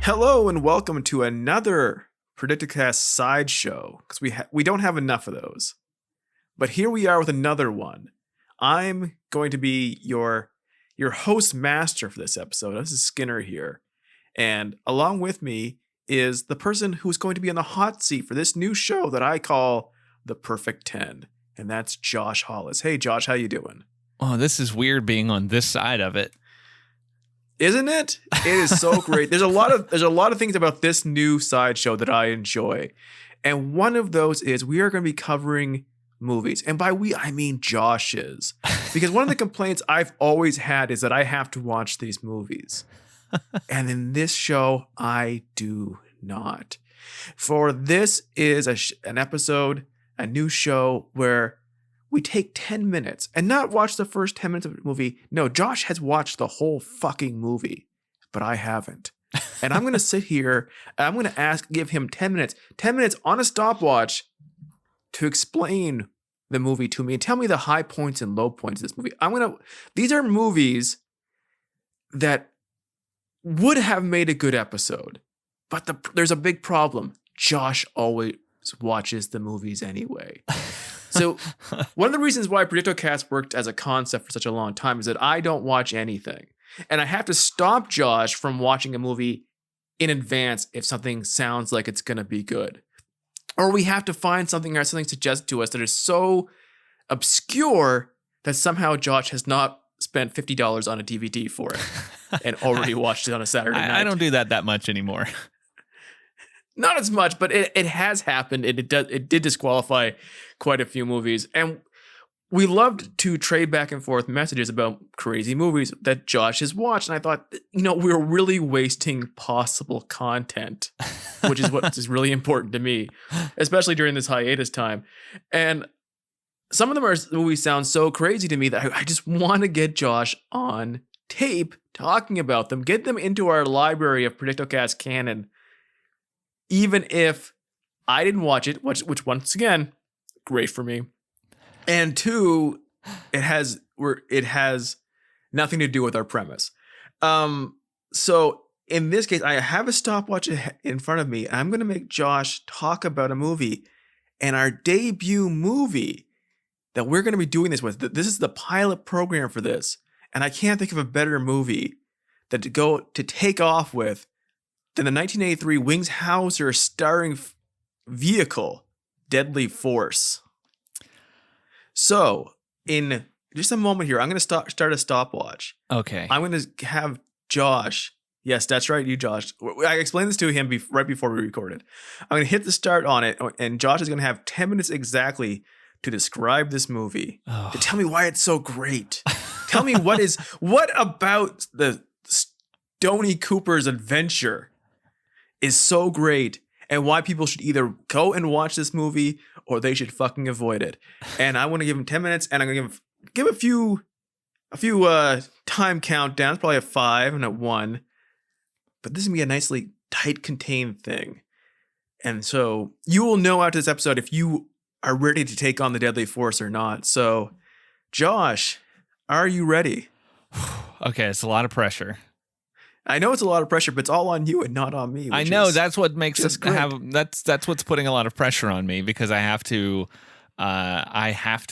Hello and welcome to another predictocast sideshow, because we don't have enough of those. But here we are with another one. I'm going to be your host master for this episode. This is Skinner here. And along with me is the person who's going to be on the hot seat for this new show that I call The Perfect 10. And that's Josh Hollis. Hey Josh, how you doing? Oh, this is weird being on this side of it. Isn't it? It is so great. There's a lot of things about this new sideshow that I enjoy. And one of those is we are going to be covering movies. And by we, I mean Josh is. Because one of the complaints I've always had is that I have to watch these movies. And in this show, I do not. For this is an episode, a new show where we take 10 minutes and not watch the first 10 minutes of the movie. No, Josh has watched the whole fucking movie, but I haven't. And I'm going to sit here and I'm going to give him 10 minutes on a stopwatch to explain the movie to me and tell me the high points and low points of this movie. These are movies that would have made a good episode, but there's a big problem. Josh always watches the movies anyway. So one of the reasons why predictocast worked as a concept for such a long time is that I don't watch anything. And I have to stop Josh from watching a movie in advance if something sounds like it's going to be good. Or we have to find something or something suggested to us that is so obscure that somehow Josh has not spent $50 on a DVD for it and already watched it on a Saturday night. I don't do that much anymore. Not as much, but it has happened. It did disqualify quite a few movies. And we loved to trade back and forth messages about crazy movies that Josh has watched. And I thought, we're really wasting possible content, which is what is really important to me, especially during this hiatus time. And some of the movies sound so crazy to me that I just want to get Josh on tape talking about them, get them into our library of predictocast canon. Even if I didn't watch it, which once again, great for me. And two, it has nothing to do with our premise. So in this case, I have a stopwatch in front of me, and I'm going to make Josh talk about a movie. And our debut movie that we're going to be doing this with, this is the pilot program for this. And I can't think of a better movie to take off with than the 1983 Wings Hauser starring vehicle, Deadly Force. So, in just a moment here, I'm going to start a stopwatch. Okay. I'm going to have Josh. Yes, that's right, you, Josh. I explained this to him right before we recorded. I'm going to hit the start on it, and Josh is going to have 10 minutes exactly to describe this movie, to tell me why it's so great. Tell me what about the Stoney Cooper's adventure is so great, and why people should either go and watch this movie or they should fucking avoid it. And I want to give him 10 minutes, and I'm going to give a few time countdowns, probably a 5 and a 1. But this is going to be a nicely tight contained thing. And so you will know after this episode if you are ready to take on the Deadly Force or not. So, Josh, are you ready? Okay, it's a lot of pressure. I know it's a lot of pressure, but it's all on you and not on me. I know that's what makes it that's what's putting a lot of pressure on me, because I have to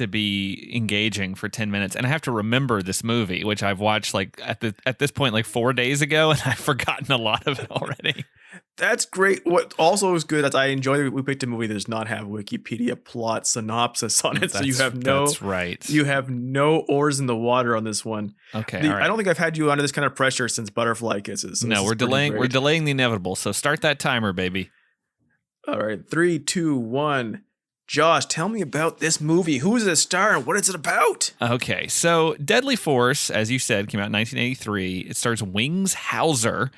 be engaging for 10 minutes, and I have to remember this movie, which I've watched at this point like 4 days ago, and I've forgotten a lot of it already. That's great. What also is good is I enjoy that we picked a movie that does not have Wikipedia plot synopsis on it. So you have you have no oars in the water on this one. Okay. All right. I don't think I've had you under this kind of pressure since Butterfly Kisses. So no, we're delaying the inevitable. So start that timer, baby. All right. 3, 2, 1. Josh, tell me about this movie. Who is the star and what is it about? Okay. So Deadly Force, as you said, came out in 1983. It stars Wings Hauser,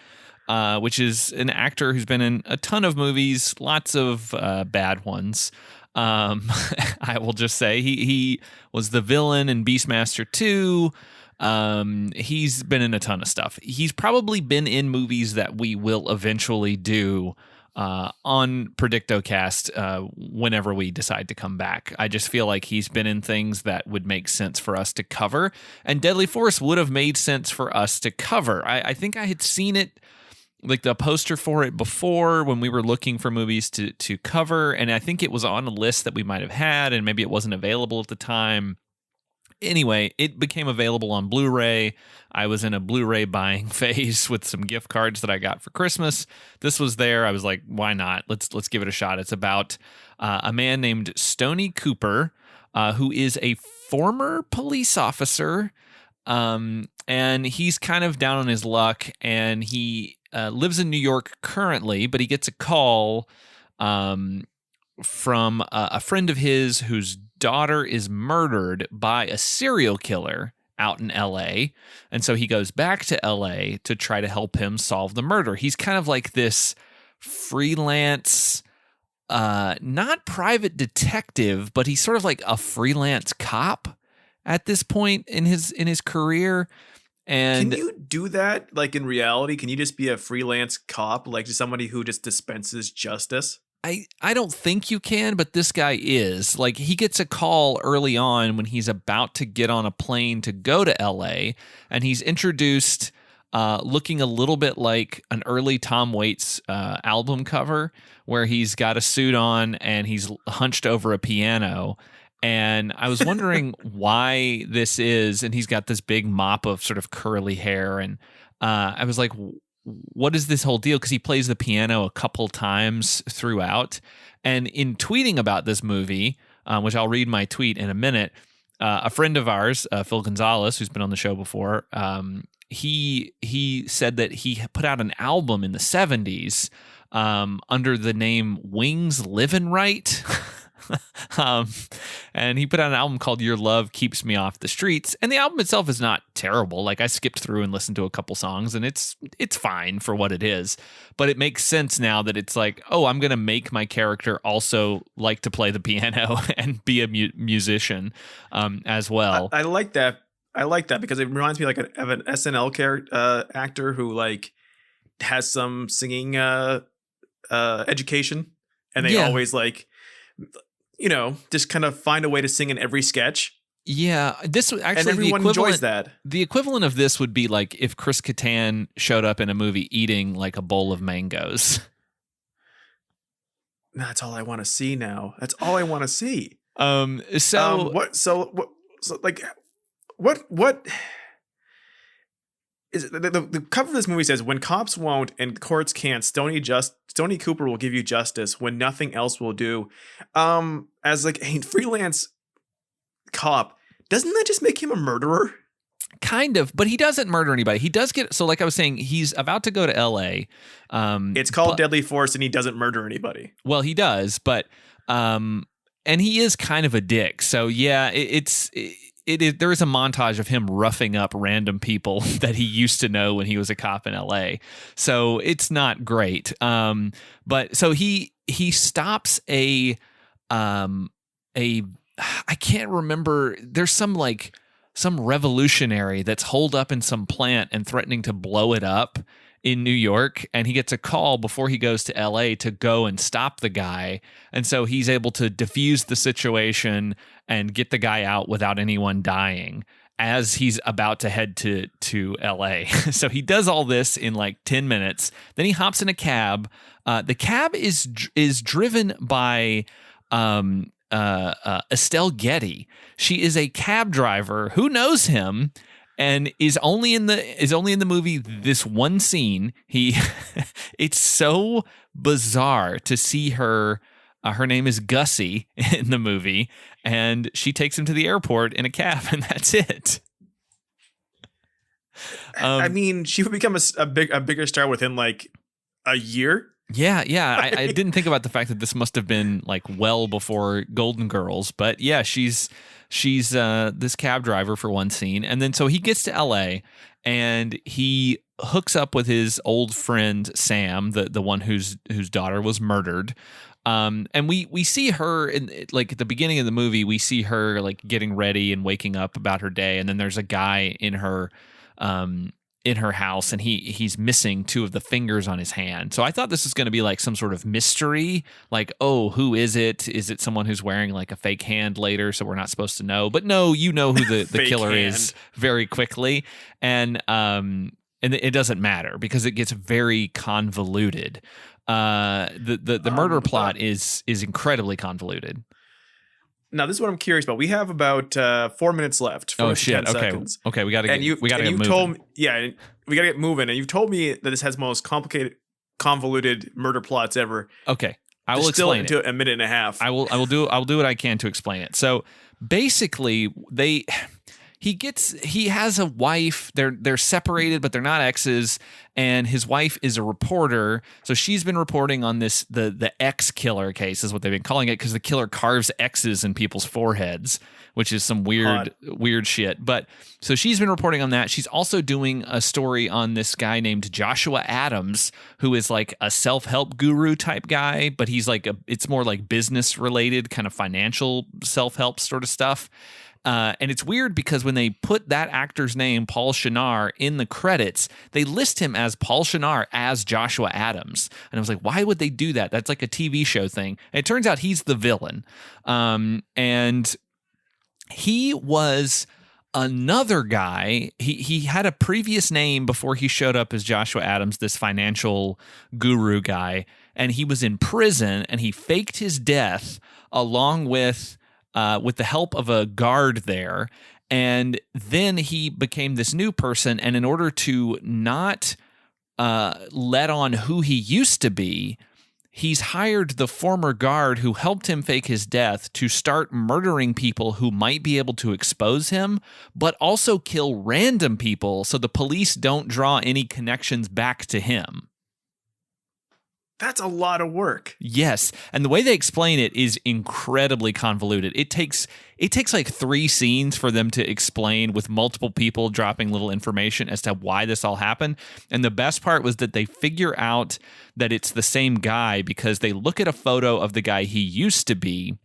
which is an actor who's been in a ton of movies, lots of bad ones. I will just say he was the villain in Beastmaster 2. He's been in a ton of stuff. He's probably been in movies that we will eventually do on predictocast whenever we decide to come back. I just feel like he's been in things that would make sense for us to cover, and Deadly Force would have made sense for us to cover. I think I had seen it like the poster for it before when we were looking for movies to cover, and I think it was on a list that we might have had, and maybe it wasn't available at the time. Anyway, it became available on Blu-ray. I was in a Blu-ray buying phase with some gift cards that I got for Christmas. This was there. I was like, why not? Let's give it a shot. It's about a man named Stoney Cooper, who is a former police officer, and he's kind of down on his luck, and he lives in New York currently, but he gets a call from a friend of his whose daughter is murdered by a serial killer out in LA. And so he goes back to LA to try to help him solve the murder. He's kind of like this freelance, not private detective, but he's sort of like a freelance cop at this point in his career. And can you do that like in reality? Can you just be a freelance cop, like just somebody who just dispenses justice? I don't think you can, but this guy is. Like, he gets a call early on when he's about to get on a plane to go to LA, and he's introduced looking a little bit like an early Tom Waits album cover, where he's got a suit on and he's hunched over a piano. And I was wondering why this is, and he's got this big mop of sort of curly hair, and I was like, what is this whole deal? Because he plays the piano a couple times throughout. And in tweeting about this movie, which I'll read my tweet in a minute, a friend of ours, Phil Gonzalez, who's been on the show before, he said that he put out an album in the 70s under the name Wings Livinryte. And he put out an album called Your Love Keeps Me Off the Streets, and the album itself is not terrible. Like, I skipped through and listened to a couple songs, and it's fine for what it is, but it makes sense now that it's like, oh, I'm gonna make my character also like to play the piano and be a musician as well. I like that. I like that because it reminds me like of an SNL character actor who like has some singing education, and they always like, you know, just kind of find a way to sing in every sketch. Yeah, this actually, and everyone enjoys that. The equivalent of this would be like if Chris Kattan showed up in a movie eating like a bowl of mangoes. That's all I want to see now. That's all I want to see. What is it? The cover of this movie says, "When cops won't and courts can't, Stoney Cooper will give you justice when nothing else will do." As like a freelance cop, doesn't that just make him a murderer? Kind of, but he doesn't murder anybody. He does get, so like I was saying, he's about to go to LA. It's called Deadly Force, and he doesn't murder anybody. Well, he does, but and he is kind of a dick. So yeah, there is a montage of him roughing up random people that he used to know when he was a cop in LA. So it's not great. But so he stops a I can't remember. There's some revolutionary that's holed up in some plant and threatening to blow it up in New York, and he gets a call before he goes to LA to go and stop the guy. And so he's able to defuse the situation and get the guy out without anyone dying as he's about to head to LA. So he does all this in like 10 minutes. Then he hops in a cab. The cab is driven by Estelle Getty. She is a cab driver who knows him and is only in the movie this one scene. It's so bizarre to see her. Her name is Gussie in the movie, and she takes him to the airport in a cab, and that's it. I mean, she would become a bigger star within like a year. Yeah. I didn't think about the fact that this must have been like well before Golden Girls, but yeah, she's this cab driver for one scene, and then so he gets to LA and he hooks up with his old friend Sam, the one whose daughter was murdered. And we see her in like at the beginning of the movie, we see her like getting ready and waking up about her day, and then there's a guy in her house, and he's missing two of the fingers on his hand. So I thought this was going to be like some sort of mystery, like, oh, who is it? Is it someone who's wearing like a fake hand later, so we're not supposed to know? But no, you know who the killer is very quickly. And and it doesn't matter because it gets very convoluted. The murder plot is incredibly convoluted. Now, this is what I'm curious about. We have about 4 minutes left. Oh shit! 10 Okay, seconds. okay, we gotta get moving. We gotta get moving. And you told me that this has the most complicated, convoluted murder plots ever. Okay, I will explain explain it. A minute and a half. I will do what I can to explain it. So basically, he has a wife. They're separated, but they're not exes. And his wife is a reporter, so she's been reporting on the X killer case is what they've been calling it, because the killer carves X's in people's foreheads, which is some weird shit. But so she's been reporting on that. She's also doing a story on this guy named Joshua Adams, who is like a self-help guru type guy, but he's like it's more like business related, kind of financial self-help sort of stuff. And it's weird because when they put that actor's name, Paul Shinar, in the credits, they list him as Paul Shinar as Joshua Adams. And I was like, why would they do that? That's like a TV show thing. And it turns out he's the villain. And he was another guy. He had a previous name before he showed up as Joshua Adams, this financial guru guy. And he was in prison and he faked his death along with the help of a guard there. And then he became this new person. And in order to not let on who he used to be, he's hired the former guard who helped him fake his death to start murdering people who might be able to expose him, but also kill random people so the police don't draw any connections back to him. That's a lot of work. Yes, and the way they explain it is incredibly convoluted. It takes like 3 scenes for them to explain, with multiple people dropping little information as to why this all happened. And the best part was that they figure out that it's the same guy because they look at a photo of the guy he used to be,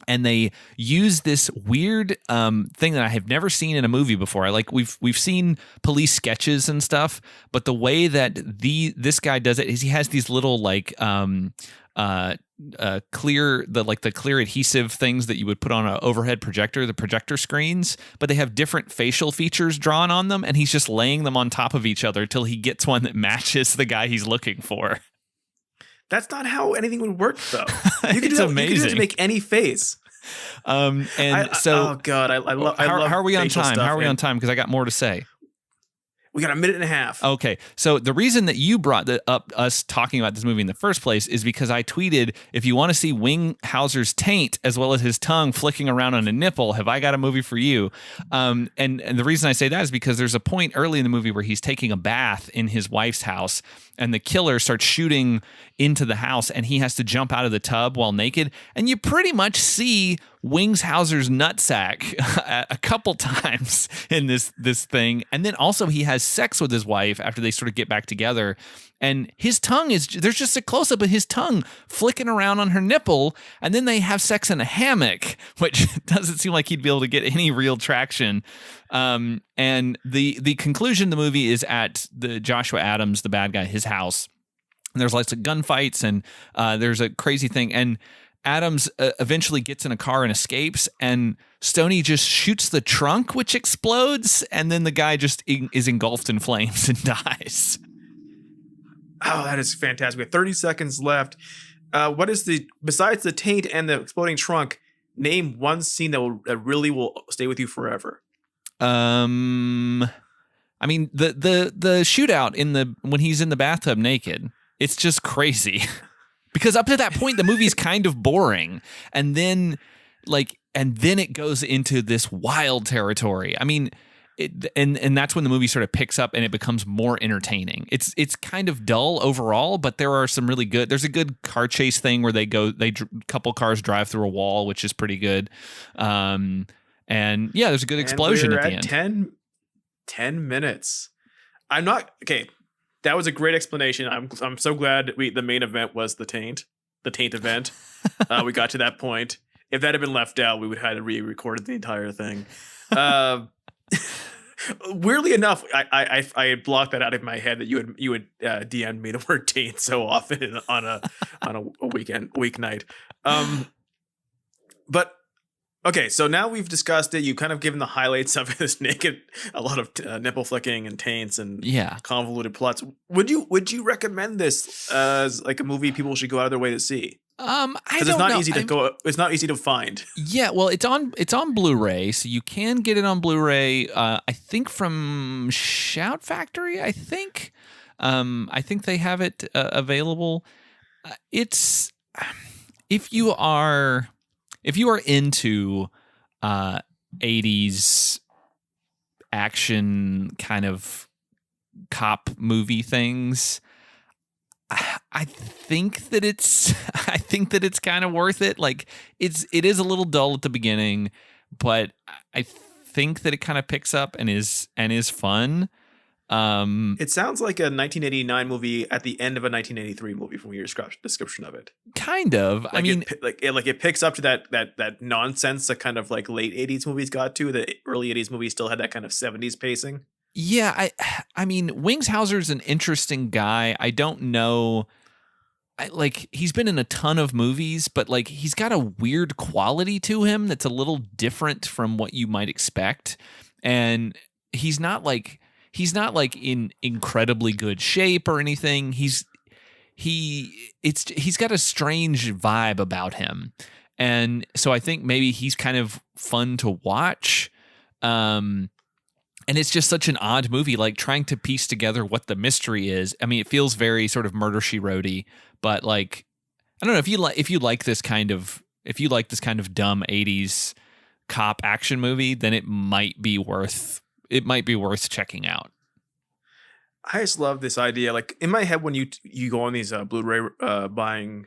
and they use this weird thing that I have never seen in a movie before. We've seen police sketches and stuff, but the way that this guy does it is he has these little clear adhesive things that you would put on an overhead projector, the projector screens, but they have different facial features drawn on them, and he's just laying them on top of each other till he gets one that matches the guy he's looking for. That's not how anything would work, though. It's amazing. You can just make any face. Oh God, I love. How are we on facial time? stuff, How are we on time? Because I got more to say. We got a minute and a half. Okay, so the reason that you brought up us talking about this movie in the first place is because I tweeted, if you want to see Wings Hauser's taint as well as his tongue flicking around on a nipple, have I got a movie for you? And the reason I say that is because there's a point early in the movie where he's taking a bath in his wife's house, and the killer starts shooting into the house, and he has to jump out of the tub while naked, and you pretty much see Wings Hauser's nutsack a couple times in this thing. And then also he has sex with his wife after they sort of get back together, and his tongue there's just a close-up of his tongue flicking around on her nipple, and then they have sex in a hammock, which doesn't seem like he'd be able to get any real traction. And the conclusion of the movie is at the Joshua Adams, the bad guy, his house. And there's lots of gunfights, and there's a crazy thing, and Adams eventually gets in a car and escapes, and Stoney just shoots the trunk, which explodes, and then the guy just is engulfed in flames and dies. Oh, that is fantastic. We have 30 seconds left. What is besides the taint and the exploding trunk, name one scene that really will stay with you forever? I mean, the shootout when he's in the bathtub naked, it's just crazy. Because up to that point, the movie's kind of boring. And then it goes into this wild territory. I mean, and that's when the movie sort of picks up and it becomes more entertaining. It's kind of dull overall, but there are some really good. There's a good car chase thing where couple cars drive through a wall, which is pretty good. And yeah, there's a good explosion at the end. 10 minutes. I'm not okay. That was a great explanation. I'm so glad the main event was the taint event. We got to that point. If that had been left out, we would have had to re-record the entire thing. Weirdly enough, I had blocked that out of my head that you would DM me the word taint so often on a weeknight. But Okay, so now we've discussed it. You've kind of given the highlights of this naked, a lot of nipple flicking and taints and Yeah. convoluted plots. Would you recommend this as like a movie people should go out of their way to see? I Because it's don't not know. easy to go. It's not easy to find. Yeah, well, it's on Blu-ray, so you can get it on Blu-ray. I think from Shout Factory. I think they have it available. It's if you are into 80s action kind of cop movie things. I think that it's kind of worth it. Like it is a little dull at the beginning, but I think that it kind of picks up and is fun. It sounds like a 1989 movie at the end of a 1983 movie from your description of it. Kind of. Like I mean, it picks up to that nonsense that kind of like late 80s movies got to. The early 80s movies still had that kind of 70s pacing. yeah, I mean, Wings Hauser's an interesting guy. I don't know. Like he's been in a ton of movies, but like he's got a weird quality to him that's a little different from what you might expect. And he's not like in incredibly good shape or anything. He's got a strange vibe about him. And so I think maybe he's kind of fun to watch. And it's just such an odd movie, like trying to piece together what the mystery is. I mean, it feels very sort of Murder She Wrote-y, but like, I don't know if you like this kind of dumb 80s cop action movie, then it might be worth checking out. I just love this idea. Like in my head, when you go on these Blu-ray buying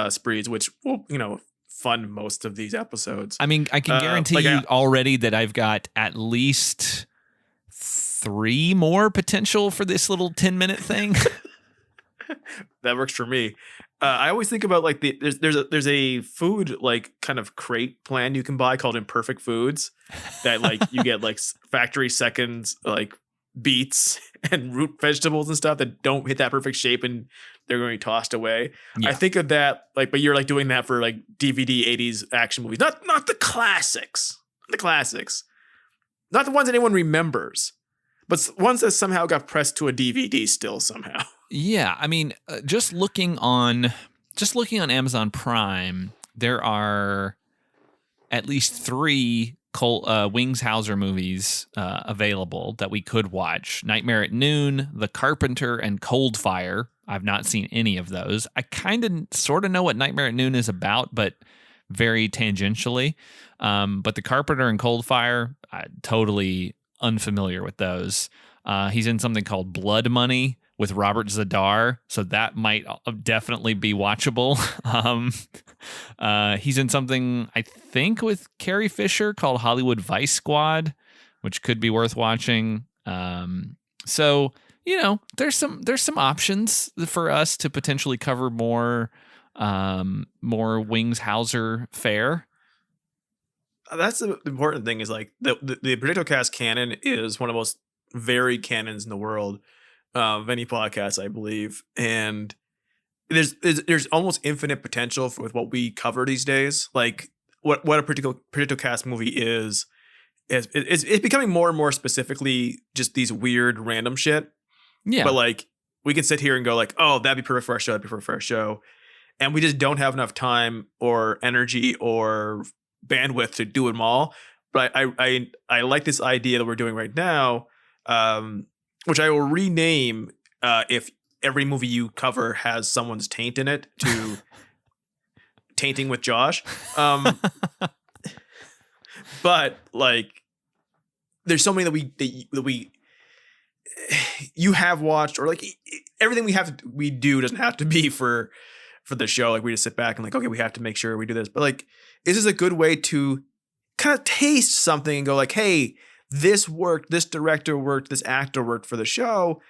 sprees, which will fund most of these episodes. I mean, I can guarantee you already that I've got at least 3 more potential for this little 10-minute thing. That works for me. I always think about like there's a food like kind of crate plan you can buy called Imperfect Foods that like you get like factory seconds like beets and root vegetables and stuff that don't hit that perfect shape and they're going to be tossed away. Yeah. I think of that like, but you're like doing that for like DVD 80s action movies, not the classics, not the ones anyone remembers, but ones that somehow got pressed to a DVD still somehow. Yeah, I mean, just looking on Amazon Prime, there are at least 3 Wings Hauser movies available that we could watch. Nightmare at Noon, The Carpenter, and Cold Fire. I've not seen any of those. I kind of sort of know what Nightmare at Noon is about, but very tangentially. But The Carpenter and Cold Fire, totally unfamiliar with those. He's in something called Blood Money with Robert Zadar, so that might definitely be watchable. He's in something, I think, with Carrie Fisher called Hollywood Vice Squad, which could be worth watching. So, there's some options for us to potentially cover more Wings Hauser fare. That's the important thing is like the predictocast canon is one of the most varied canons in the world of any podcast, I believe, and there's almost infinite potential with what we cover these days. Like what a predictocast movie is it's becoming more and more specifically just these weird random shit. Yeah, but like we can sit here and go like, oh, that'd be perfect for our show. That'd be perfect for our show, and we just don't have enough time or energy or bandwidth to do them all. But I like this idea that we're doing right now, which I will rename if every movie you cover has someone's taint in it, to Tainting with Josh. But like there's so many that we you have watched, or like everything we do doesn't have to be for the show. Like we just sit back and like, okay, we have to make sure we do this. But like this is a good way to kind of taste something and go like, hey, this worked, this director worked, this actor worked for the show.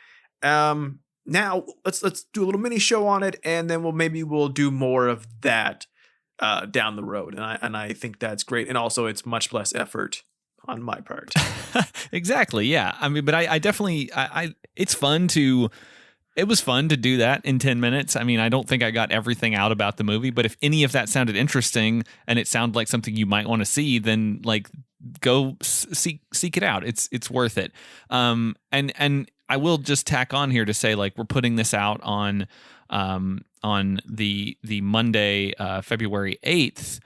Now let's do a little mini show on it, and then we'll do more of that down the road. And I think that's great. And also it's much less effort on my part. Exactly. Yeah. I mean, but I definitely, it's fun to It was fun to do that in 10 minutes. I mean, I don't think I got everything out about the movie, but if any of that sounded interesting and it sounded like something you might want to see, then like go seek it out. It's worth it. And I will just tack on here to say, like, we're putting this out on the Monday, February 8th,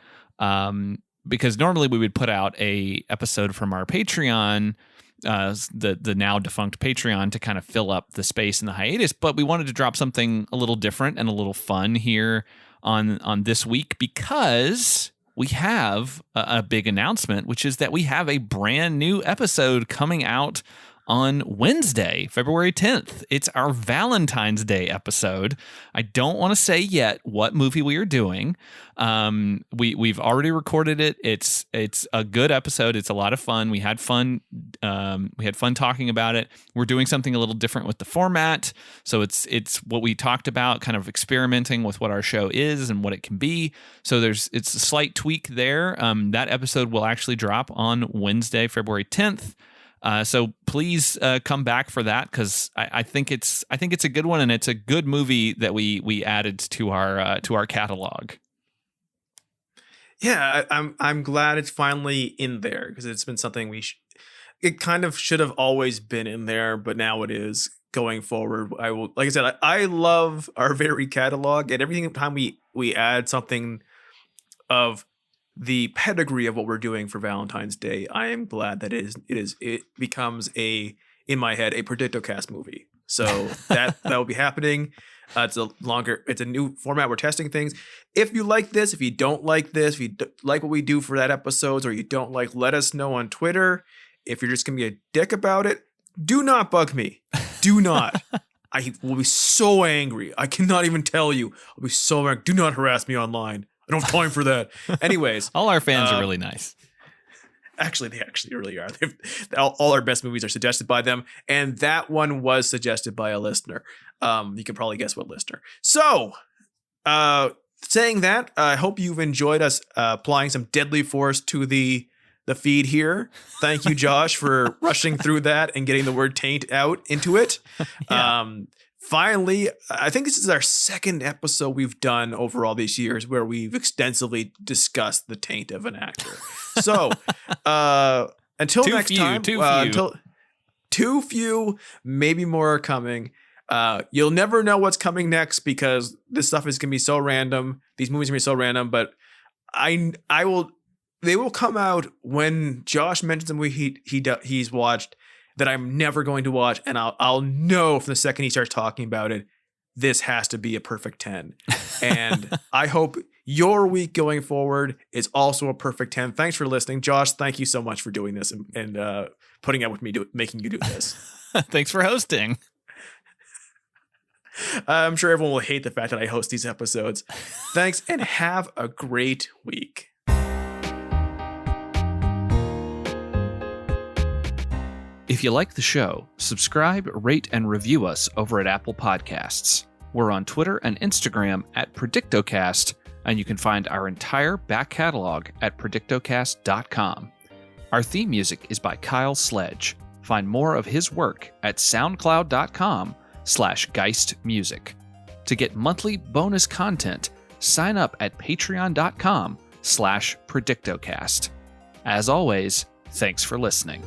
because normally we would put out a episode from our Patreon, the now defunct Patreon, to kind of fill up the space in the hiatus, but we wanted to drop something a little different and a little fun here on this week, because we have a big announcement, which is that we have a brand new episode coming out on Wednesday, February 10th. It's our Valentine's Day episode. I don't want to say yet what movie we are doing. We've already recorded it. It's a good episode. It's a lot of fun. We had fun. We had fun talking about it. We're doing something a little different with the format. So it's what we talked about, kind of experimenting with what our show is and what it can be. So it's a slight tweak there. That episode will actually drop on Wednesday, February 10th. So please come back for that, because I think it's a good one, and it's a good movie that we added to our catalog. Yeah, I'm glad it's finally in there, because it's been something it kind of should have always been in there, but now it is going forward. I will, like I said, I love our very catalog, and every time we add something of the pedigree of what we're doing for Valentine's Day, I am glad that it becomes in my head, a predictocast movie. So that will be happening. It's a new format. We're testing things. If you like this, if you don't like this, if you like what we do for that episodes, or you don't like, let us know on Twitter. If you're just going to be a dick about it, do not bug me. Do not. I will be so angry. I cannot even tell you. I'll be so angry. Do not harass me online. I don't have time for that. Anyways. All our fans are really nice. Actually, they actually really are. All our best movies are suggested by them. And that one was suggested by a listener. You can probably guess what listener. So, saying that, I hope you've enjoyed us applying some deadly force to the feed here. Thank you, Josh, for rushing through that and getting the word taint out into it. Yeah. Finally, I think this is our second episode we've done over all these years where we've extensively discussed the taint of an actor. So, until next time, until too few, maybe more are coming. You'll never know what's coming next, because this stuff is going to be so random. These movies are going to be so random, but they will come out when Josh mentions a movie he's watched that I'm never going to watch, and I'll know from the second he starts talking about it, this has to be a perfect 10. And I hope your week going forward is also a perfect 10. Thanks for listening. Josh, thank you so much for doing this and putting up with me making you do this. Thanks for hosting. I'm sure everyone will hate the fact that I host these episodes. Thanks, and have a great week. If you like the show, subscribe, rate, and review us over at Apple Podcasts. We're on Twitter and Instagram at predictocast, and you can find our entire back catalog at predictocast.com. Our theme music is by Kyle Sledge. Find more of his work at soundcloud.com/geistmusic. To get monthly bonus content, sign up at patreon.com/predictocast. As always, thanks for listening.